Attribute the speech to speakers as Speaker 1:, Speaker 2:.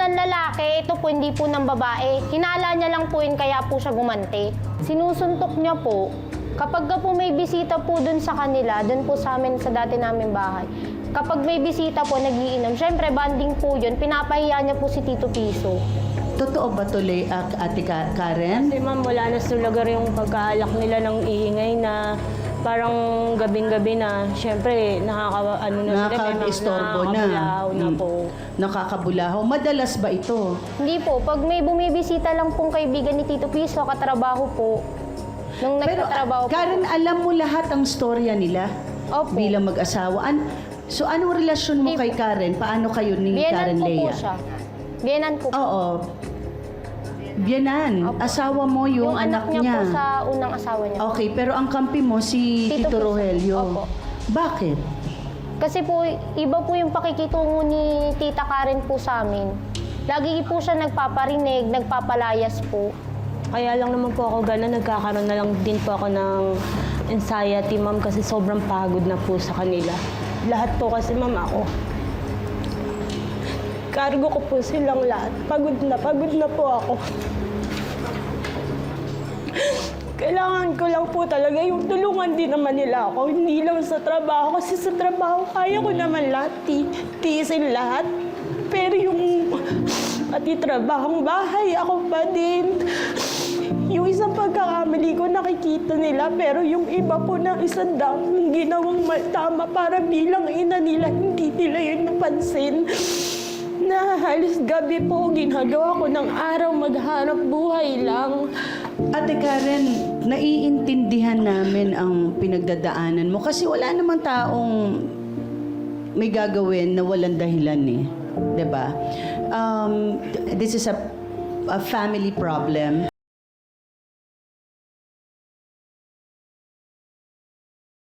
Speaker 1: ng lalaki, ito po hindi po ng babae. Hinala niya lang po yun, kaya po siya gumanti. Sinusuntok niya po. Kapag po may bisita po dun sa kanila, dun po sa amin, sa dati namin bahay, kapag may bisita po, nagiinom, syempre banding po yun, pinapahiya niya po si Tito Piso.
Speaker 2: Totoo ba tuloy, Ate Karen?
Speaker 3: Kasi ma'am, wala na sa lugar yung pagkaalak nila ng iingay na parang gabing-gabi na, syempre,
Speaker 2: Nakaka-istorbo na.
Speaker 3: Nakakabulaw na po.
Speaker 2: Nakakabulaho. Madalas ba ito?
Speaker 1: Hindi po, pag may bumibisita lang pong kaibigan ni Tito Piso, katrabaho po, nung
Speaker 2: Pero
Speaker 1: nagtatrabaho po.
Speaker 2: Karen, alam mo lahat ang storya nila?
Speaker 1: Opo.
Speaker 2: Bilang mag-asawa. So, anong relasyon mo
Speaker 1: Hindi
Speaker 2: kay
Speaker 1: po.
Speaker 2: Karen? Paano kayo ni
Speaker 1: Biyenan
Speaker 2: Karen
Speaker 1: ko po
Speaker 2: Lea?
Speaker 1: siya. Biyenan ko po.
Speaker 2: Oo. Biyanan.
Speaker 1: Opo.
Speaker 2: Asawa mo yung anak
Speaker 1: niya
Speaker 2: niya.
Speaker 1: po sa unang asawa niya.
Speaker 2: Okay, pero ang kampi mo si
Speaker 1: Tito
Speaker 2: Tito
Speaker 1: Piso.
Speaker 2: Rogelio.
Speaker 1: Opo.
Speaker 2: Bakit?
Speaker 1: Kasi po, iba po yung pakikitungo ni Tita Karen po sa amin. Lagi po siya nagpaparinig, nagpapalayas po.
Speaker 3: Kaya lang naman po ako gano'n, nagkakaroon na lang din po ako ng anxiety, ma'am, kasi sobrang pagod na po sa kanila. Lahat po kasi, ma'am, ako. Cargo ko po silang lahat. Pagod na po ako. Kailangan ko lang po talaga yung tulungan din naman nila ako. Hindi lang sa trabaho, kasi sa trabaho kaya ko naman lahat, tiisin lahat. Pero yung trabahong bahay, ako pa din. Yung isang pagkakamali ko, nakikita nila. Pero yung iba po na isang yung ginawang tama para bilang ina nila, hindi nila yun napansin. Na halos gabi po, ginagawa ko ng araw, maghanap buhay lang.
Speaker 2: Ate Karen, naiintindihan namin ang pinagdadaanan mo kasi wala namang taong may gagawin na walang dahilan eh. 'Di ba? This is a family problem.